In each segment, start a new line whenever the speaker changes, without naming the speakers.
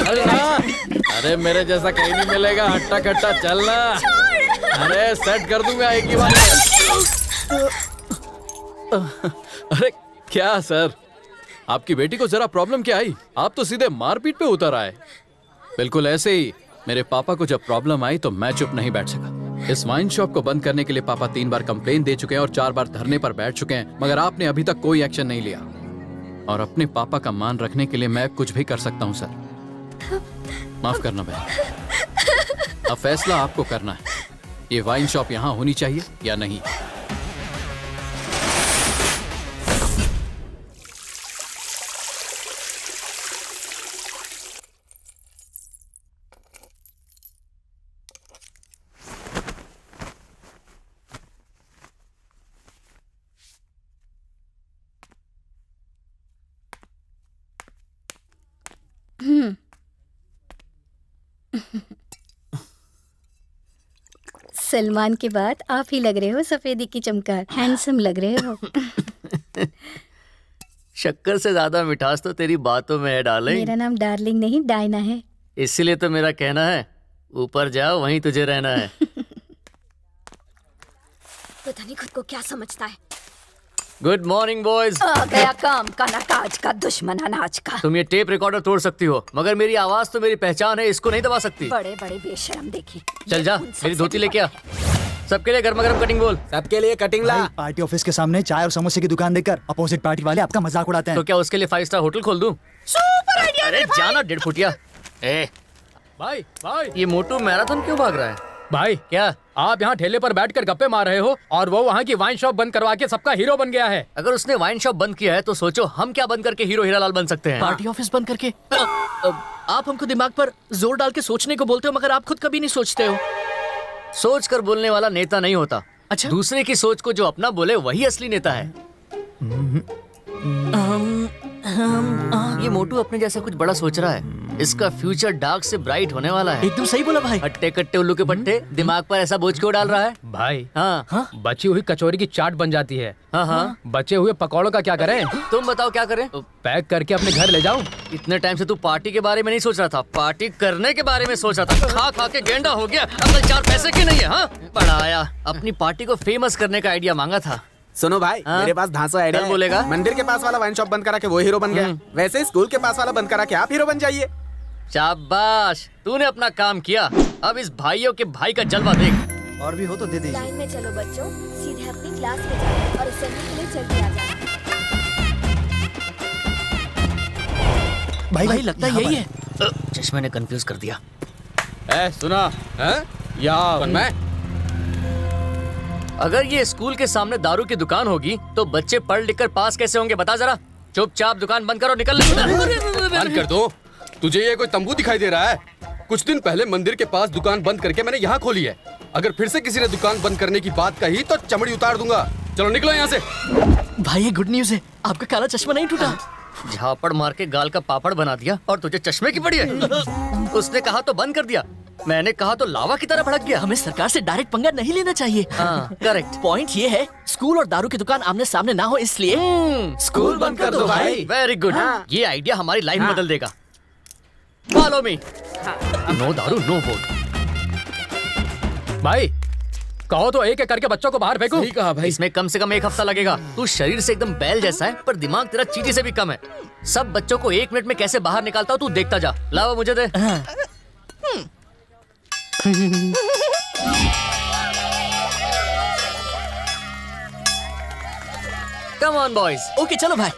चलना। अरे मेरे जैसा कहीं नहीं मिलेगा, हट्टा कट्टा चलना। अरे सेट कर दूंगा एक ही बार। अरे क्या सर, आपकी बेटी को जरा प्रॉब्लम क्या आई? आप तो सीधे मारपीट पे उतर आए। बिल्कुल ऐसे ही मेरे पापा को जब प्रॉब्लम आई तो मैं चुप नहीं बैठ सका। इस वाइन शॉप को बंद करने के लिए पापा 3 बार कंप्लेन दे चुके हैं और 4 बार धरने पर बैठ चुके हैं, मगर आपने अभी तक कोई एक्शन नहीं लिया। और अपने पापा का मान रखने के लिए मैं कुछ भी कर सकता हूँ सर। माफ करना बहन, अब फैसला आपको करना है। ये वाइन शॉप यहाँ होनी चाहिए या नहीं?
सलमान के बाद आप ही लग रहे हो सफेदी की चमकार। हैंडसम लग रहे हो।
शक्कर से ज्यादा मिठास तो तेरी बातों में है डार्लिंग।
मेरा नाम डार्लिंग नहीं डायना है।
इसीलिए तो मेरा कहना है ऊपर जाओ, वहीं तुझे रहना है।
पता नहीं खुद को क्या समझता है।
Good morning boys.
आ गया काम का ना काज का, दुश्मन अनाज का।
तुम ये टेप रिकॉर्डर तोड़ सकती हो, मगर मेरी आवाज तो मेरी पहचान है, इसको नहीं दबा सकती।
बड़े बड़े बेशरम देखी।
चल जा, मेरी धोती लेके आ। सबके लिए गर्मा गर्म कटिंग बोल।
सबके लिए कटिंग ला।
पार्टी ऑफिस के सामने चाय और समोसे की दुकान देखकर अपोजिट पार्टी वाले आपका मजाक उड़ाते हैं।
तो क्या उसके लिए 5 स्टार होटल खोल दूं?
Super idea.
अरे जाना 1.5 फुटिया।
भाई भाई,
ये मोटू मैराथन क्यों भाग रहा है?
भाई
क्या
आप यहाँ ठेले पर बैठकर गप्पे मार रहे हो और वो वहाँ की वाइन शॉप बंद करवा के सबका हीरो बन गया है।
अगर उसने वाइन शॉप बंद किया है तो सोचो हम क्या बंद करके हीरो हीरालाल बन सकते हैं।
पार्टी ऑफिस बंद करके? आप हमको दिमाग पर जोर डाल के सोचने को बोलते हो, मगर आप खुद कभी नहीं सोचते हो।
सोच कर बोलने वाला नेता नहीं होता।
अच्छा?
दूसरे की सोच को जो अपना बोले वही असली नेता है। ये मोटू अपने जैसा कुछ बड़ा सोच रहा है। इसका फ्यूचर डार्क से ब्राइट होने वाला है।
एकदम सही बोला भाई।
हट्टे कट्टे उल्लू के पट्टे, दिमाग पर ऐसा बोझ क्यों डाल रहा है?
भाई
हाँ
बची हुई कचौरी की चाट बन जाती है।
हाँ हाँ,
बचे हुए पकौड़ों का क्या करें?
तुम बताओ क्या करें?
पैक करके अपने घर ले जाऊं?
इतने टाइम से तू पार्टी के बारे में नहीं सोच रहा था, पार्टी करने के बारे में सोच रहा था। खा खा के गेंडा हो गया, अकल 4 पैसे की नहीं है। हाँ बड़ा आया, अपनी पार्टी को फेमस करने का आइडिया मांगा था।
सुनो भाई,
हाँ?
मेरे पास धांसू आइडिया है।
बोलेगा?
मंदिर के पास वाला वाइन शॉप बंद करा के वो हीरो बन गया, वैसे स्कूल के पास वाला बंद करा के आप हीरो बन जाइए।
शाबाश, तूने अपना काम किया। अब इस भाइयों के भाई का जलवा देख।
और भी हो तो दे दीजिए।
लाइन में चलो बच्चों, सीधे अपनी क्लास में जाओ और असेंबली के लिए जल्दी आ जाना।
भाई लगता है यही है।
चश्मे ने कंफ्यूज कर दिया।
सुना है? या मैं
अगर ये स्कूल के सामने दारू की दुकान होगी तो बच्चे पढ़ लिख कर पास कैसे होंगे? बता जरा। चुपचाप दुकान बंद करो, निकल।
बंद कर दो। तुझे ये कोई तंबू दिखाई दे रहा है? कुछ दिन पहले मंदिर के पास दुकान बंद करके मैंने यहाँ खोली है। अगर फिर से किसी ने दुकान बंद करने की बात कही तो चमड़ी उतार दूंगा। चलो निकलो यहाँ से।
भाई ये गुड न्यूज है, आपका काला चश्मा नहीं टूटा।
झापड़ मार के गाल का पापड़ बना दिया और तुझे चश्मे की पड़ी है। उसने कहा तो बंद कर दिया, मैंने कहा तो लावा की तरह भड़क गया।
हमें सरकार से डायरेक्ट पंगा नहीं लेना चाहिए।
हाँ करेक्ट।
पॉइंट ये है, स्कूल और दारू की दुकान आमने सामने ना हो, इसलिए
स्कूल बंद कर दो भाई।
Very good. ये आइडिया हमारी लाइफ बदल देगा। Follow me. नो दारू नो वोट।
भाई कहो तो एक एक करके बच्चों को बाहर फेंको।
सही कहा भाई।
इसमें कम से कम 1 हफ्ता लगेगा। तू शरीर से एकदम बैल जैसा है पर दिमाग तेरा चींटी से भी कम है। सब बच्चों को 1 मिनट में कैसे बाहर निकालता हूँ तू देखता जा। लावा मुझे दे। Come on boys.
ओके चलो भाई।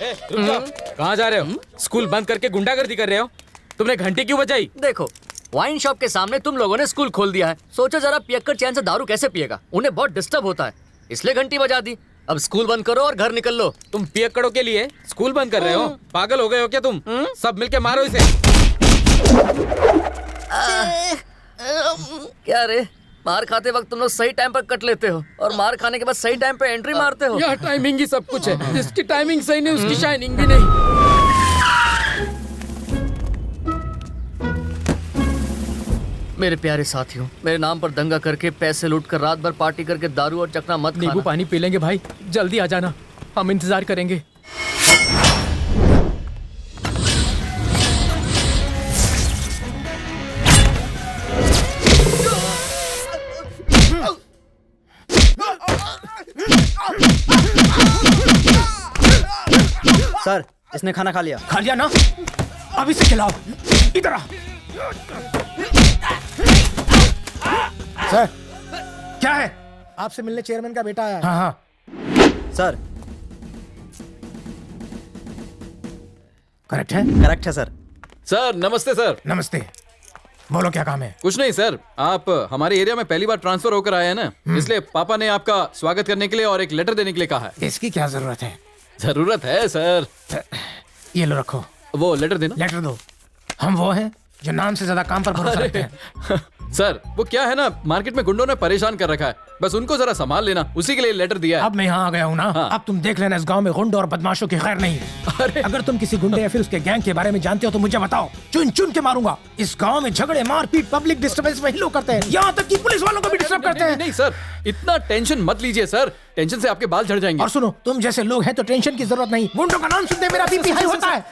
रुक जाओ, कहाँ जा रहे हो? स्कूल बंद करके गुंडागर्दी कर रहे हो? तुमने घंटी क्यों बजाई?
देखो, वाइन शॉप के सामने तुम लोगों ने स्कूल खोल दिया है। सोचो जरा पियक्कड़ चैन से दारू कैसे पिएगा? उन्हें बहुत डिस्टर्ब होता है, इसलिए घंटी बजा दी। अब स्कूल बंद करो और घर निकल लो।
तुम पियक्कड़ों के लिए स्कूल बंद कर रहे हो? पागल हो गए हो क्या तुम? सब मिलके मारो इसे।
क्या रे, मार खाते वक्त तुम लोग सही टाइम पर कट लेते हो और मार खाने के बाद सही टाइम पे एंट्री मारते हो।
यह टाइमिंग ही सब कुछ है। जिसकी टाइमिंग सही नहीं उसकी शाइनिंग भी नहीं।
मेरे प्यारे साथियों, मेरे नाम पर दंगा करके पैसे लूटकर रात भर पार्टी करके दारू और चखना मत
नींबू
खाना।
पानी पी लेंगे भाई, जल्दी आ जाना, हम इंतजार करेंगे।
इसने खाना खा लिया।
खा लिया ना, अब इसे खिलाओ। इधर आ। सर, क्या है? आपसे मिलने चेयरमैन का बेटा आया। हाँ हाँ
सर।
करेक्ट है?
करेक्ट है सर।
सर नमस्ते सर।
नमस्ते, बोलो क्या काम है?
कुछ नहीं सर, आप हमारे एरिया में पहली बार ट्रांसफर होकर आए हैं ना, इसलिए पापा ने आपका स्वागत करने के लिए और एक लेटर देने के लिए कहा है।
इसकी क्या जरूरत है?
जरूरत है सर।
ये लो रखो।
वो लेटर देना।
लेटर दो। हम वो हैं जो नाम से ज्यादा काम पर भरोसा रखते हैं।
सर वो क्या है ना, मार्केट में गुंडों ने परेशान कर रखा है, बस उनको जरा संभाल लेना, उसी के लिए लेटर दिया है।
अब मैं यहाँ आ गया हूँ ना,
हाँ।
अब तुम देख लेना इस गांव में गुंडों और बदमाशों की खैर नहीं है। अगर तुम किसी गुंडे या फिर उसके गैंग के बारे में जानते हो तो मुझे बताओ, चुन चुन के मारूंगा। इस गांव में झगड़े, मारपीट, पब्लिक डिस्टर्बेंस वही लोग करते हैं, यहाँ तक कि पुलिस वालों को भी डिस्टर्ब करते हैं।
नहीं सर, इतना टेंशन मत लीजिए सर, टेंशन से आपके बाल झड़ जाएंगे।
और सुनो, तुम जैसे लोग हैं तो टेंशन की जरूरत नहीं। गुंडों का नाम सुनते मेरा बीपी हाई होता है।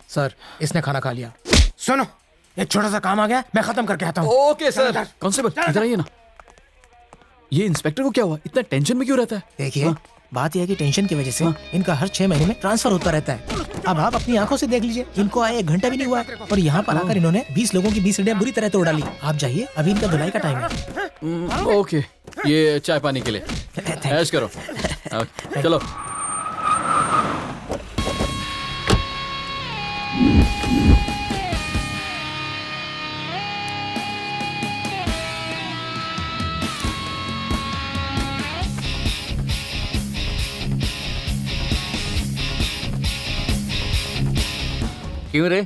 सर, इसने खाना खा लिया। सुनो, एक छोटा सा काम आ गया, मैं खत्म करके आता हूँ।
Okay sir. कांस्टेबल इधर आइए ना। ये इंस्पेक्टर को क्या हुआ, इतना टेंशन में क्यों रहता है?
देखिए, बात यह है कि टेंशन की वजह से इनका हर 6 महीने में ट्रांसफर होता रहता है। अब आप अपनी आंखों से देख लीजिए, इनको आए 1 घंटा भी नहीं हुआ है और यहाँ पर आकर इन्होंने 20 लोगों की 20 हड्डियां बुरी तरह तोड़ डाली। आप जाइए, अभी इनका धुलाई का टाइम है।
ओके, ये चाय पानी के लिए ऐश करो। ओके, चलो।
क्यों रे,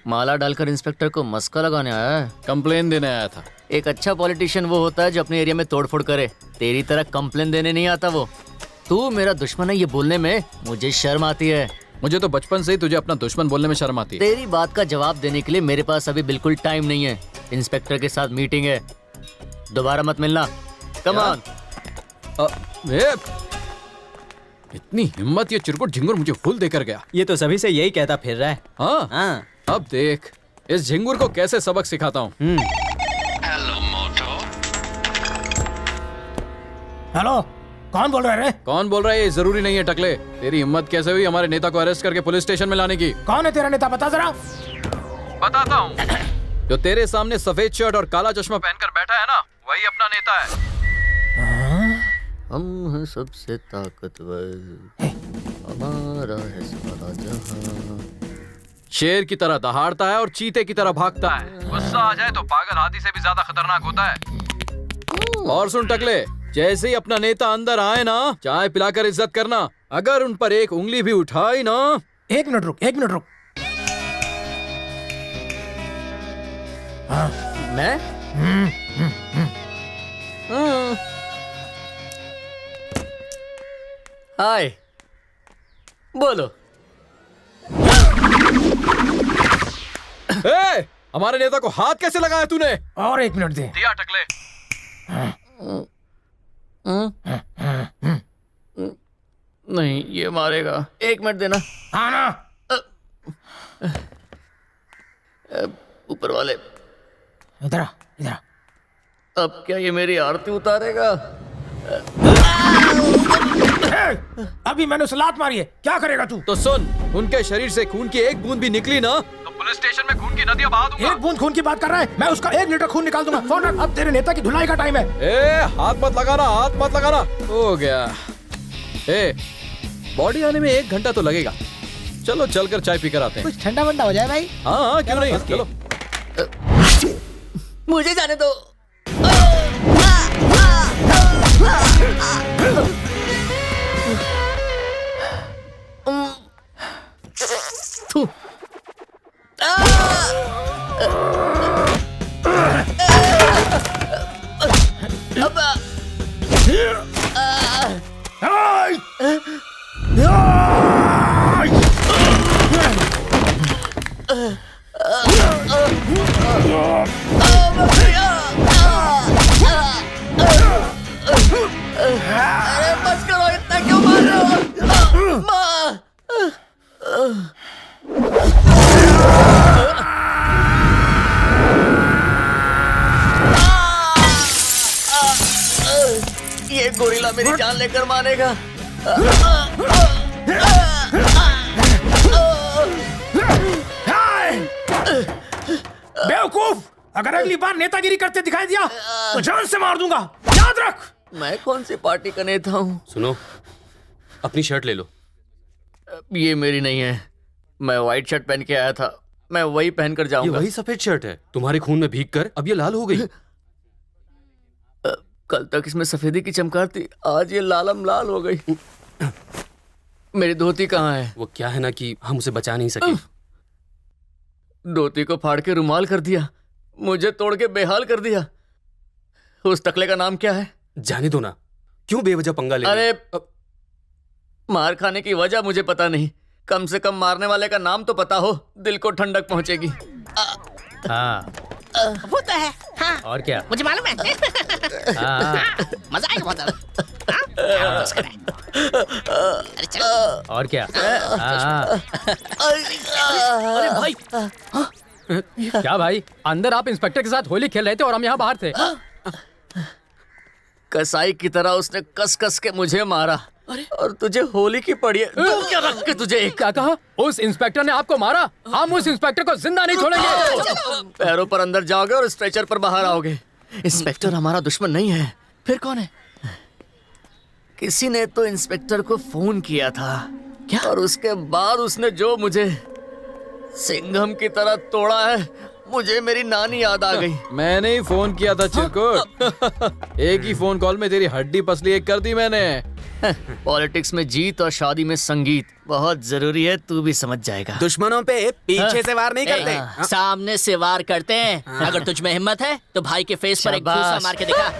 माला डालकर इंस्पेक्टर को मस्का लगाने आया है?
कंप्लेन देने आया था।
एक अच्छा पॉलिटिशियन वो होता है जो अपने एरिया में तोड़फोड़ करे, तेरी तरह कंप्लेन देने नहीं आता वो। तू मेरा दुश्मन है ये बोलने में मुझे शर्म आती है।
मुझे तो बचपन से ही तुझे अपना दुश्मन बोलने में शर्म आती है।
तेरी बात का जवाब देने के लिए मेरे पास अभी बिल्कुल टाइम नहीं है। इंस्पेक्टर के साथ मीटिंग है, दोबारा मत मिलना। Come on.
इतनी हिम्मत, ये चिरकुट झिंगुर मुझे फूल देकर गया।
ये तो सभी से यही कहता फिर रहा है।
हाँ
हाँ।
अब देख इस झिंगुर को कैसे सबक सिखाता हूँ।
हेलो, कौन बोल रहा है रे?
कौन बोल रहा है ये जरूरी नहीं है टकले। तेरी हिम्मत कैसे हुई हमारे नेता को अरेस्ट करके पुलिस स्टेशन में लाने की?
कौन है तेरा नेता, बता जरा।
बताता हूँ। जो तेरे सामने सफेद शर्ट और काला चश्मा पहनकर बैठा है ना, वही अपना नेता है।
हम हैं सबसे ताकतवर, हमारा है सारा जहां।
शेर की तरह दहाड़ता है और चीते की तरह भागता है। गुस्सा आ जाए तो पागल हाथी से भी ज्यादा खतरनाक होता है। और सुन टकले, जैसे ही अपना नेता अंदर आए ना, चाय पिलाकर इज्जत करना। अगर उन पर एक उंगली भी उठाई ना।
1 मिनट रुक, 1 मिनट रुक। हाँ।
मैं हाय, बोलो।
ए, हमारे नेता को हाथ कैसे लगाया तूने?
और 1 मिनट दे।
दिया टकले।
नहीं, ये मारेगा। 1 मिनट देना।
हाँ ना।
ऊपर वाले,
इधर आ, इधर आ।
अब क्या ये मेरी आरती उतारेगा?
अभी मैंने उसे लात मारी है, क्या करेगा तू?
तो सुन, उनके शरीर से खून की एक बूंद भी निकली ना तो पुलिस स्टेशन में खून की नदियां बहा दूंगा।
1 बूंद खून की बात कर रहा है? मैं उसका 1 लीटर खून निकाल दूंगा। फोन रख, अब तेरे नेता की धुलाई का टाइम है।
ए, हाथ मत लगाना, हाथ मत लगाना। हो गया। ए, बॉडी आने में 1 घंटा तो लगेगा। चलो चलकर चाय पीकर आते हैं।
कुछ ठंडा वंडा हो जाए भाई।
हाँ हाँ, क्यों नहीं, चलो।
मुझे जाने दो। थू। अरे बस करो, इतना क्यों मार रहे हो? ये गोरिल्ला मेरी जान लेकर मारेगा।
बेवकूफ, अगर अगली बार नेतागिरी करते दिखाई दिया तो जान से मार दूंगा, याद रख।
मैं कौन सी पार्टी का नेता हूँ?
सुनो, अपनी शर्ट ले लो।
ये मेरी नहीं है, मैं व्हाइट शर्ट पहन के आया था, मैं वही पहनकर
ये
जाऊंगा।
वही सफेद शर्ट है, तुम्हारे खून में भीग कर अब ये लाल हो गई।
कल तक इसमें सफेदी की चमकार थी, आज ये लालम लाल हो गई। मेरी धोती कहाँ है?
वो क्या है ना कि हम उसे बचा नहीं सके।
धोती को फाड़ के रुमाल कर दिया, मुझे तोड़ के बेहाल कर दिया। उस टकले का नाम क्या है?
जाने दो ना, क्यों बेवजह पंगा ले रहे
अरे मार खाने की वजह मुझे पता नहीं, कम से कम मारने वाले का नाम तो पता हो, दिल को ठंडक पहुंचेगी।
हाँ
वो तो है। हाँ,
और क्या?
मुझे मालूम है।
हाँ
मजा आएगा बहुत ज्यादा। हाँ, बस कर। अरे चल।
और क्या? हाँ
अरे भाई,
क्या भाई, अंदर आप इंस्पेक्टर के साथ होली खेल रहे थे और हम यहाँ बाहर थे।
कसाई की तरह उसने कस कस के मुझे मारा, और तुझे होली की पड़ी है। तू क्या रख के तुझे एक
क्या कहा? उस इंस्पेक्टर ने आपको मारा? हम उस इंस्पेक्टर को जिंदा नहीं छोड़ेंगे।
पैरों पर अंदर जाओगे और स्ट्रेचर पर बाहर आओगे। इंस्पेक्टर हमारा दुश्मन नहीं है। फिर कौन है? किसी ने तो इंस्पेक्टर को फोन किया था। क्या? और उसके बाद उसने जो मुझे सिंघम की तरह तोड़ा है, मुझे मेरी नानी याद आ गई।
मैंने ही फोन किया था चिरकुट। एक ही फोन कॉल में तेरी हड्डी पसली एक कर दी मैंने।
पॉलिटिक्स में जीत और शादी में संगीत बहुत जरूरी है, तू भी समझ जाएगा।
दुश्मनों पे पीछे से वार नहीं करते।
सामने से वार करते हैं। अगर तुझ में हिम्मत है तो भाई के फेस पर एक घूसा
शाबाश।
मार के दिखा।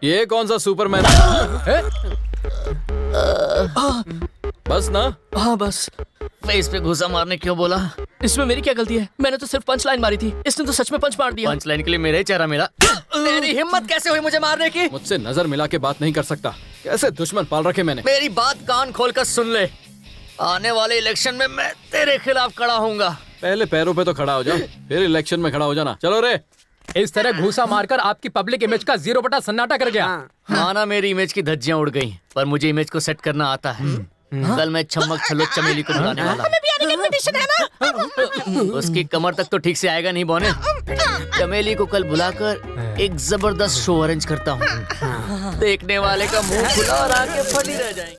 ये कौन सा सुपरमैन है? बस ना।
हाँ बस।
फेस पे घुसा मारने क्यों बोला?
इसमें मेरी क्या गलती है? मैंने तो सिर्फ पंच लाइन मारी थी, इसने तो सच में पंच मार दिया।
पंच लाइन के लिए मेरा ही चेहरा मेरा। तेरी हिम्मत कैसे हुई मुझे मारने की?
मुझसे नजर मिला के बात नहीं कर सकता। कैसे दुश्मन पाल रखे मैंने।
मेरी बात कान खोलकर सुन ले, आने वाले इलेक्शन में मैं तेरे खिलाफ खड़ा होऊंगा।
पहले पैरों पे तो खड़ा हो जा, फिर इलेक्शन में खड़ा हो जाना। चलो रे।
इस तरह घूसा मारकर आपकी पब्लिक इमेज का 0 सन्नाटा कर गया।
माना मेरी इमेज की धज्जियां उड़ गई, पर मुझे इमेज को सेट करना आता है। कल मैं छमक छलो चमेली को बुलाने वाला हूँ। उसकी कमर तक तो ठीक से आएगा नहीं बोने। चमेली को कल बुलाकर एक जबरदस्त शो अरेंज करता हूँ। देखने वाले का मुंह खुला और आंखें फटी रह जाएंगी।